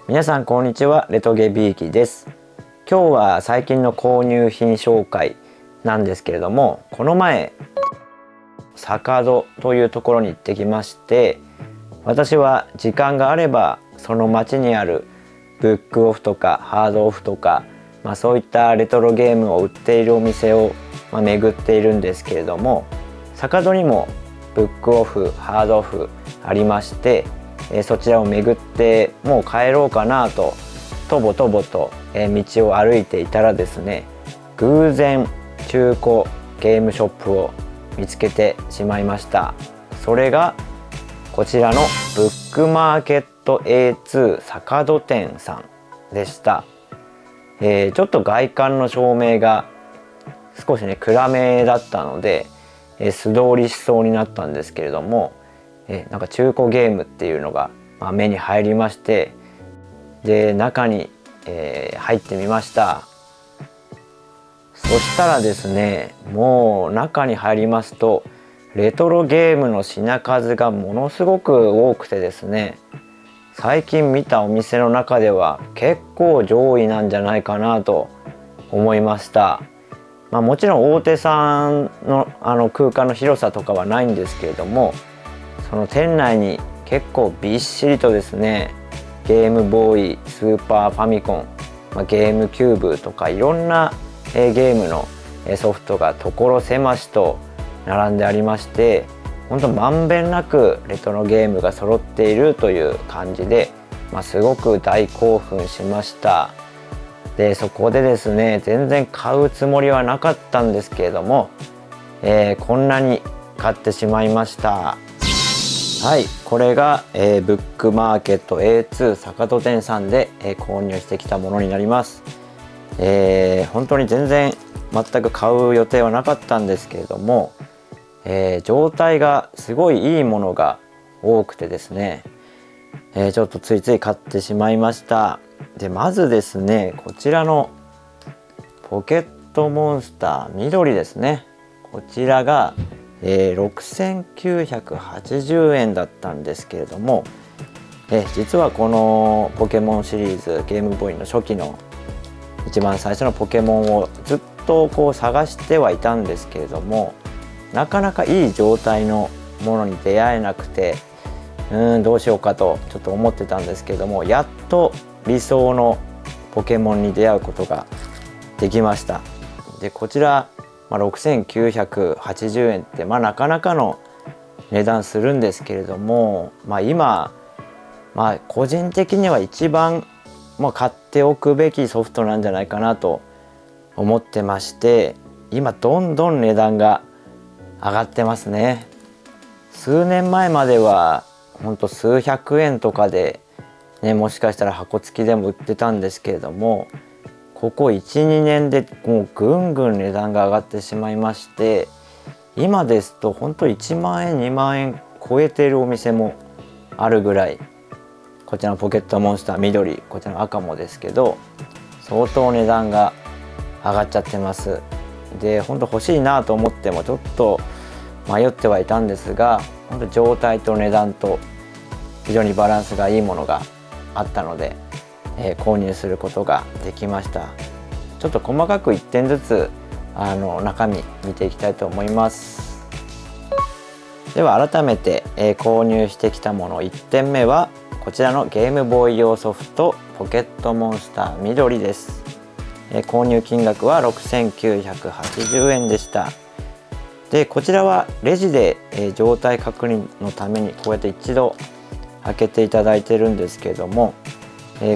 皆さんこんにちは、レトゲビーキです。今日は最近の購入品紹介なんですけれども、この前坂戸というところに行ってきまして、私は時間があればその町にあるブックオフとかハードオフとか、そういったレトロゲームを売っているお店を巡っているんですけれども、坂戸にもブックオフハードオフありまして、そちらを巡ってもう帰ろうかなととぼとぼと道を歩いていたらですね、偶然中古ゲームショップを見つけてしまいました。それがこちらのブックマーケット A2 坂戸店さんでした。ちょっと外観の照明が少し暗めだったので素通りしそうになったんですけれども、なんか中古ゲームっていうのが目に入りまして、で中に、入ってみました。そしたらですね、もう中に入りますとレトロゲームの品数がものすごく多くてですね、最近見たお店の中では結構上位なんじゃないかなと思いました。もちろん大手さんの空間の広さとかはないんですけれども、その店内に結構びっしりとですね、ゲームボーイ、スーパーファミコン、ゲームキューブとかいろんなゲームのソフトが所狭しと並んでありまして、本当まんべんなくレトロゲームが揃っているという感じで、すごく大興奮しました。でそこでですね、全然買うつもりはなかったんですけれども、こんなに買ってしまいました。はい、これが、ブックマーケット A2 坂戸店さんで、購入してきたものになります。本当に全く買う予定はなかったんですけれども、状態がすごいいいものが多くてですね、ちょっとついつい買ってしまいました。でまずですね、こちらのポケットモンスター緑ですね。こちらが6980円だったんですけれども、実はこのポケモンシリーズゲームボーイの初期の一番最初のポケモンをずっと探してはいたんですけれども、なかなかいい状態のものに出会えなくて、どうしようかとちょっと思ってたんですけれども、やっと理想のポケモンに出会うことができました。でこちら6980円ってなかなかの値段するんですけれども、今、個人的には一番、買っておくべきソフトなんじゃないかなと思ってまして、今どんどん値段が上がってますね。数年前まではほんと数百円とかで、もしかしたら箱付きでも売ってたんですけれども、ここ 1,2 年でもうぐんぐん値段が上がってしまいまして、今ですと本当1万円2万円超えているお店もあるぐらい、こちらのポケットモンスター緑、こちらの赤もですけど相当値段が上がっちゃってます。で本当欲しいなと思ってもちょっと迷ってはいたんですが、本当状態と値段と非常にバランスがいいものがあったので、購入することができました。ちょっと細かく1点ずつ中身見ていきたいと思います。では改めて、購入してきたもの1点目はこちらのゲームボーイ用ソフトポケットモンスター緑です。購入金額は6980円でした。でこちらはレジで、状態確認のためにこうやって一度開けていただいてるんですけれども、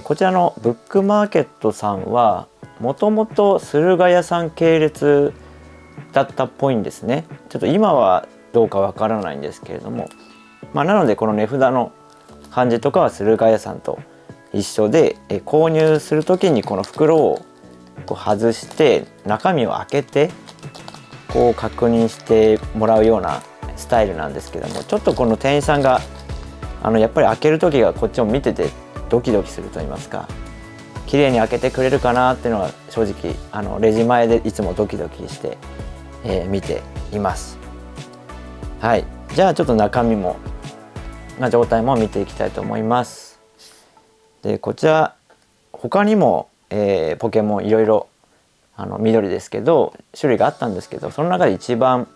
こちらのブックマーケットさんはもともと駿河屋さん系列だったっぽいんですね。ちょっと今はどうかわからないんですけれども、なのでこの値札の感じとかは駿河屋さんと一緒で、購入する時にこの袋を外して中身を開けて確認してもらうようなスタイルなんですけども、ちょっとこの店員さんがやっぱり開ける時がこっちを見ててドキドキすると言いますか、綺麗に開けてくれるかなっていうのは正直レジ前でいつもドキドキして、見ています。はい、じゃあちょっと中身も状態も見ていきたいと思います。でこちら他にも、ポケモンいろいろ緑ですけど種類があったんですけど、その中で一番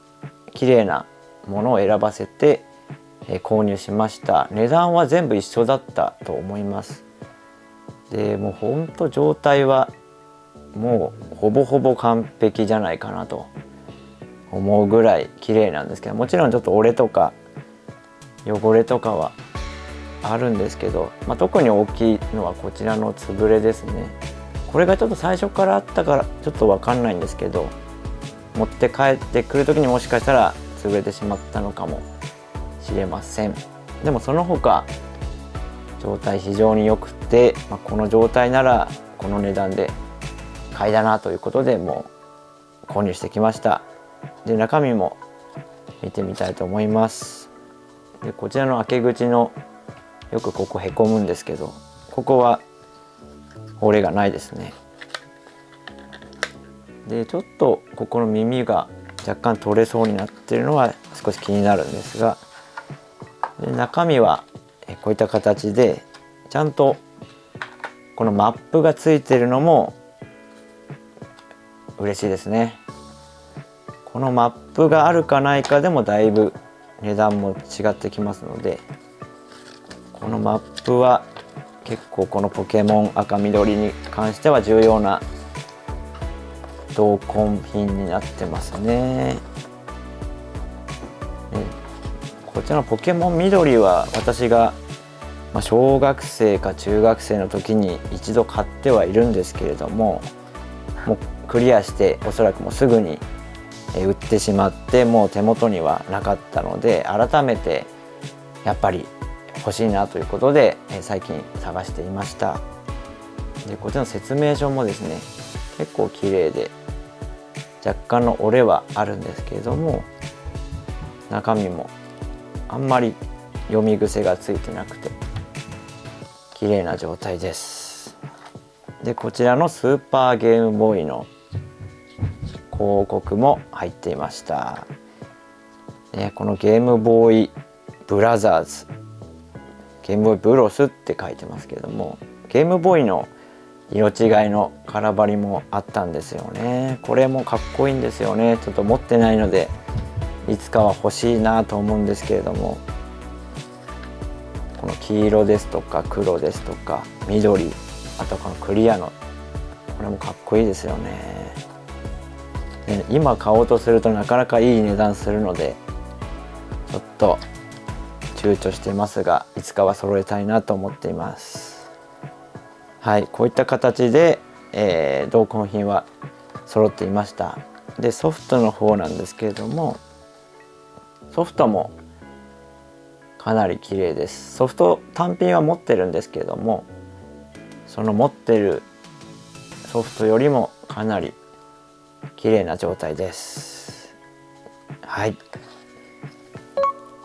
綺麗なものを選ばせて、購入しました。値段は全部一緒だったと思います。でもうほんと状態はもうほぼほぼ完璧じゃないかなと思うぐらい綺麗なんですけど、もちろんちょっと折れとか汚れとかはあるんですけど、特に大きいのはこちらのつぶれですね。これがちょっと最初からあったからちょっと分かんないんですけど、持って帰ってくる時にもしかしたら潰れてしまったのかもしれません。でもその他状態非常に良くて、この状態ならこの値段で買いだなということでもう購入してきました。で中身も見てみたいと思います。でこちらの開け口のよくここへこむんですけど、ここは折れがないですね。でちょっとここの耳が若干取れそうになっているのは少し気になるんですが、で中身はこういった形でちゃんとこのマップがついているのも嬉しいですね。このマップがあるかないかでもだいぶ値段も違ってきますので、このマップは結構このポケモン赤緑に関しては重要な同梱品になってますね。こちらのポケモン緑は私が小学生か中学生の時に一度買ってはいるんですけれども、もうクリアしておそらくもうすぐに売ってしまって、もう手元にはなかったので改めてやっぱり欲しいなということで最近探していました。でこちらの説明書もですね結構綺麗で若干の折れはあるんですけれども、中身もあんまり読み癖がついてなくて綺麗な状態です。でこちらのスーパーゲームボーイの広告も入っていました。このゲームボーイブラザーズ、ゲームボーイブロスって書いてますけれども、ゲームボーイの色違いのカラバリもあったんですよね。これもかっこいいんですよね。ちょっと持ってないのでいつかは欲しいなと思うんですけれども、この黄色ですとか黒ですとか緑、あとこのクリアのこれもかっこいいですよね。で今買おうとするとなかなかいい値段するのでちょっと躊躇してますが、いつかは揃えたいなと思っています。はい、こういった形で、同梱品は揃っていました。でソフトの方なんですけれども、ソフトもかなり綺麗です。ソフト単品は持ってるんですけれども、その持ってるソフトよりもかなり綺麗な状態です。はい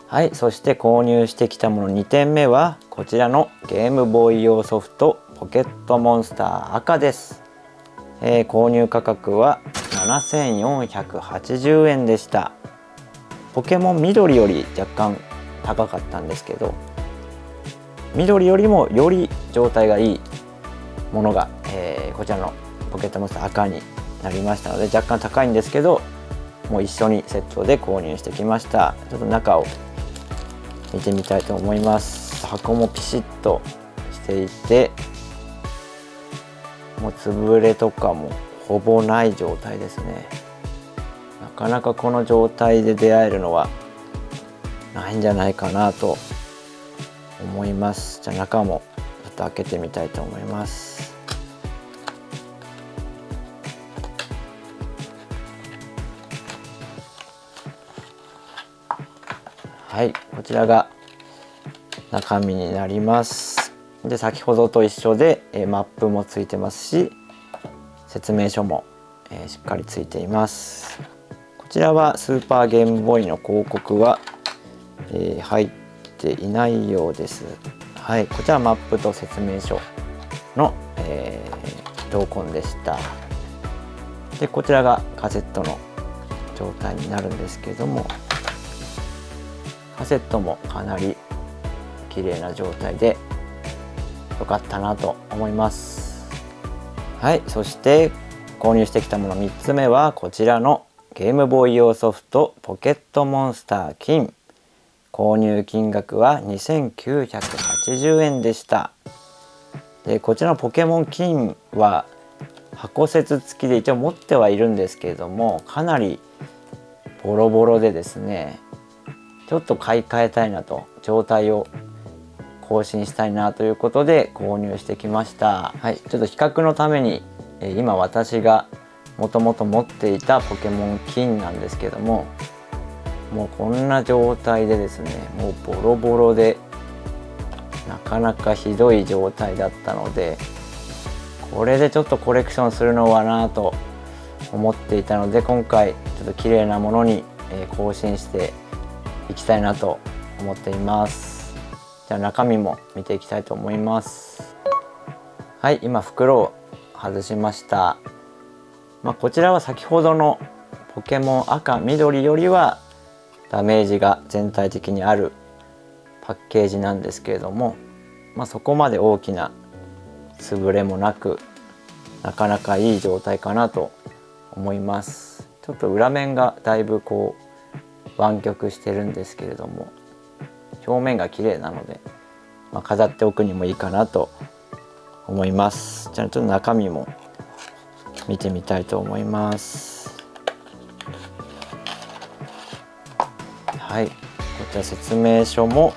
はい、そして購入してきたもの2点目はこちらのゲームボーイ用ソフトポケットモンスター赤です。購入価格は7480円でした。ポケモン緑より若干高かったんですけど、緑よりもより状態がいいものが、こちらのポケットモンスター赤になりましたので、若干高いんですけどもう一緒にセットで購入してきました。ちょっと中を見てみたいと思います。箱もピシッとしていて、もう潰れとかもほぼない状態ですね。なかなかこの状態で出会えるのはないんじゃないかなと思います。じゃあ中もちょっと開けてみたいと思います。はい、こちらが中身になります。で先ほどと一緒でマップもついてますし、説明書もしっかりついています。こちらはスーパーゲームボーイの広告は入っていないようです。はい、こちらはマップと説明書の同梱でした。でこちらがカセットの状態になるんですけれども、カセットもかなり綺麗な状態で良かったなと思います。はい、そして購入してきたもの3つ目はこちらのゲームボーイ用ソフトポケットモンスター金。購入金額は2980円でした。でこちらのポケモン金は箱節付きで一応持ってはいるんですけれども、かなりボロボロでですね、ちょっと買い替えたいなと、状態を更新したいなということで購入してきました。はい、ちょっと比較のために今私がもともと持っていたポケモン金なんですけども、もうこんな状態でですね、もうボロボロでなかなかひどい状態だったので、これでちょっとコレクションするのはなと思っていたので、今回ちょっと綺麗なものに更新していきたいなと思っています。じゃあ中身も見ていきたいと思います。はい、今袋を外しました。こちらは先ほどのポケモン赤緑よりはダメージが全体的にあるパッケージなんですけれども、そこまで大きな潰れもなく、なかなかいい状態かなと思います。ちょっと裏面がだいぶこう湾曲してるんですけれども、表面が綺麗なので、飾っておくにもいいかなと思います。じゃあちょっと中身も見てみたいと思います。はい、こちら説明書も、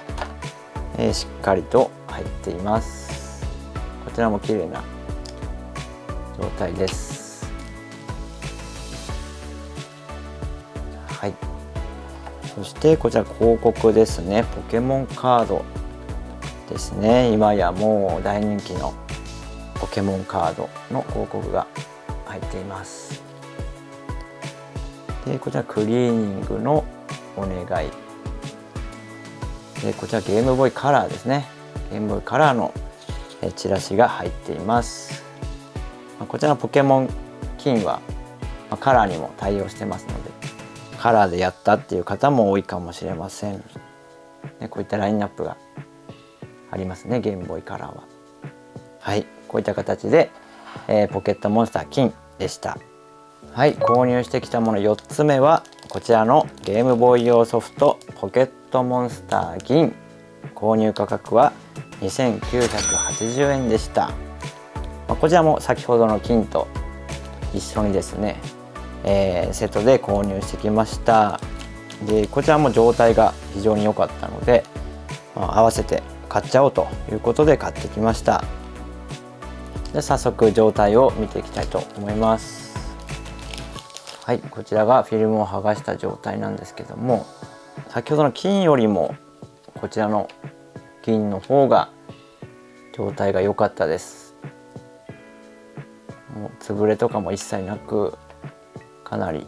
しっかりと入っています。こちらも綺麗な状態です。はい、そしてこちら広告ですね。ポケモンカードですね。今やもう大人気のポケモンカードの広告が入っています。でこちらクリーニングのお願いで、こちらゲームボーイカラーですね。ゲームボーイカラーのチラシが入っています。こちらのポケモン金はカラーにも対応してますので、カラーでやったっていう方も多いかもしれません。こういったラインナップがありますね、ゲームボーイカラーは。はい、こういった形で、ポケットモンスター金でした。はい、購入してきたもの4つ目はこちらのゲームボーイ用ソフトポケットモンスター銀。購入価格は2980円でした。こちらも先ほどの金と一緒にですね、セットで購入してきました。でこちらも状態が非常に良かったので、合わせて買っちゃおうということで買ってきました。で早速状態を見ていきたいと思います。はい、こちらがフィルムを剥がした状態なんですけども、先ほどの金よりもこちらの銀の方が状態が良かったです。もう潰れとかも一切なく、かなり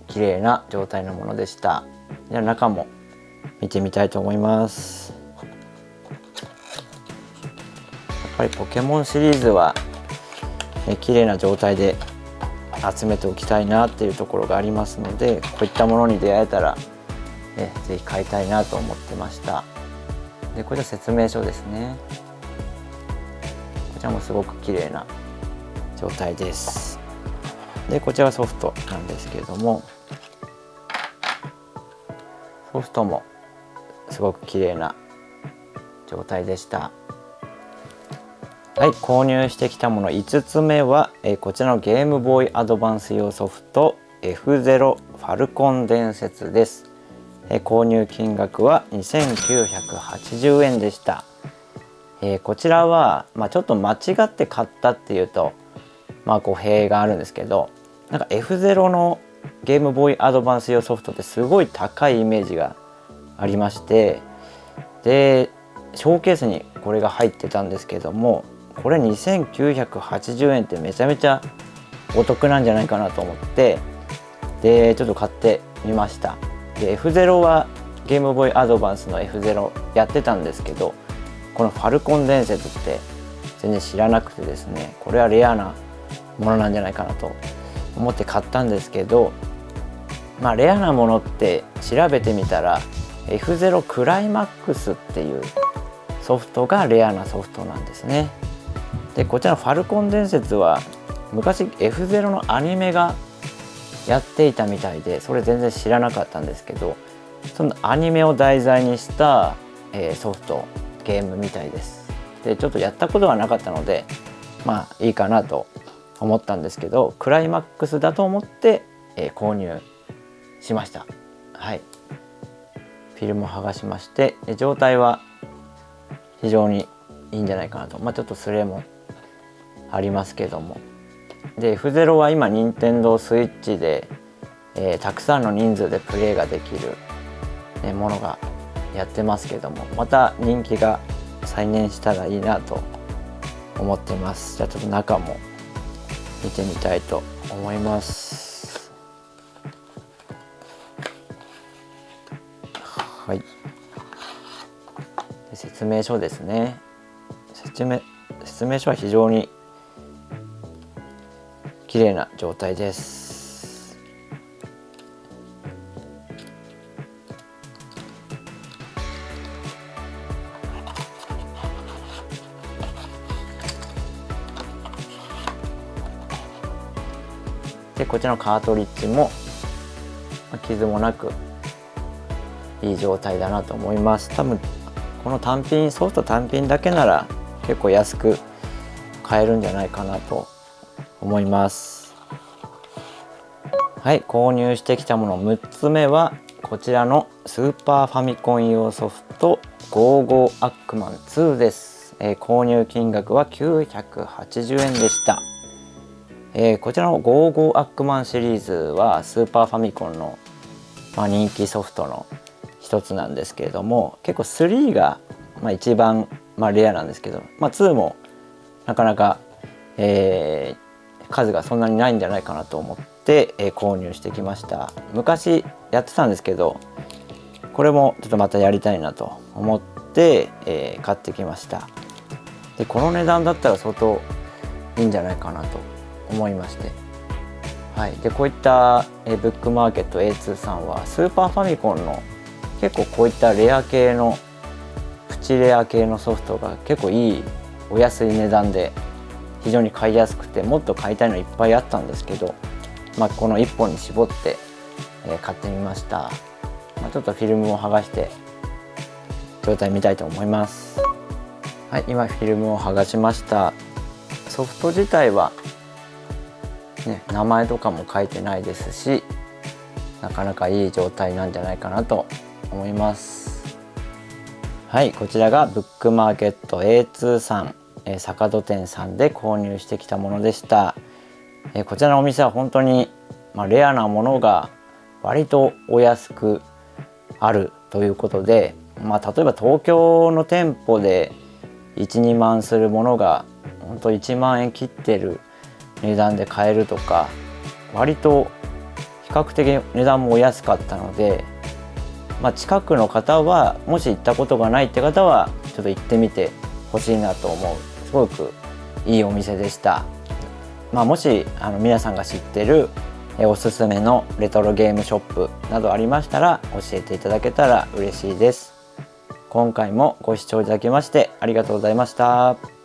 綺麗な状態のものでした。じゃあ中も見てみたいと思います。やっぱりポケモンシリーズは、綺麗な状態で集めておきたいなっていうところがありますので、こういったものに出会えたら、ぜひ買いたいなと思ってました。でこちら説明書ですね。こちらもすごく綺麗な状態です。でこちらはソフトなんですけれども、ソフトもすごく綺麗な状態でした。はい、購入してきたもの5つ目は、こちらのゲームボーイアドバンス用ソフト F0 ファルコン伝説です。購入金額は2980円でした。こちらは、ちょっと間違って買ったっていうと語弊があるんですけど、なんか F0 のゲームボーイアドバンス用ソフトってすごい高いイメージがありまして、でショーケースにこれが入ってたんですけども、これ2980円ってめちゃめちゃお得なんじゃないかなと思って、でちょっと買ってみました。で F0 はゲームボーイアドバンスの F0 やってたんですけど、このファルコン伝説って全然知らなくてですね、これはレアなものなんじゃないかなと思って買ったんですけど、レアなものって調べてみたら F0 クライマックスっていうソフトがレアなソフトなんですね。でこちらのファルコン伝説は昔 F0 のアニメがやっていたみたいで、それ全然知らなかったんですけど、そのアニメを題材にした、ソフトゲームみたいです。でちょっとやったことはなかったのでまあいいかなと思ったんですけど、クライマックスだと思って、購入しました。はい、フィルムを剥がしまして、状態は非常にいいんじゃないかなと。ちょっとスレもありますけども、で F0 は今任天堂スイッチで、たくさんの人数でプレイができる、ものがやってますけども、また人気が再燃したらいいなと思っています。じゃあちょっと中も見てみたいと思います。はい、で説明書ですね。説明書は非常に綺麗な状態です。でこちらのカートリッジも傷もなくいい状態だなと思います。多分この単品ソフト単品だけなら結構安く買えるんじゃないかなと思います。はい、購入してきたもの6つ目はこちらのスーパーファミコン用ソフトゴーゴーアックマン2です。購入金額は980円でした。こちらのゴーゴーアックマンシリーズはスーパーファミコンの、人気ソフトの一つなんですけれども、結構3が、一番、レアなんですけど、2もなかなか、数がそんなにないんじゃないかなと思って、購入してきました。昔やってたんですけど、これもちょっとまたやりたいなと思って、買ってきました。でこの値段だったら相当いいんじゃないかなと思いまして、はい、でこういった、ブックマーケット A2 さんはスーパーファミコンの結構こういったレア系のプチレア系のソフトが結構いいお安い値段で非常に買いやすくて、もっと買いたいのいっぱいあったんですけど、この1本に絞って、買ってみました。ちょっとフィルムを剥がして状態見たいと思います。はい、今フィルムを剥がしました。ソフト自体は名前とかも書いてないですし、なかなかいい状態なんじゃないかなと思います。はい、こちらがブックマーケット A2 さん、坂戸店さんで購入してきたものでした。こちらのお店は本当に、レアなものが割とお安くあるということで、例えば東京の店舗で 1,2 万するものが本当1万円切ってる値段で買えるとか、割と比較的値段もお安かったので、近くの方はもし行ったことがないって方はちょっと行ってみてほしいなと思う、すごくいいお店でした。もし皆さんが知ってるおすすめのレトロゲームショップなどありましたら教えていただけたら嬉しいです。今回もご視聴いただきましてありがとうございました。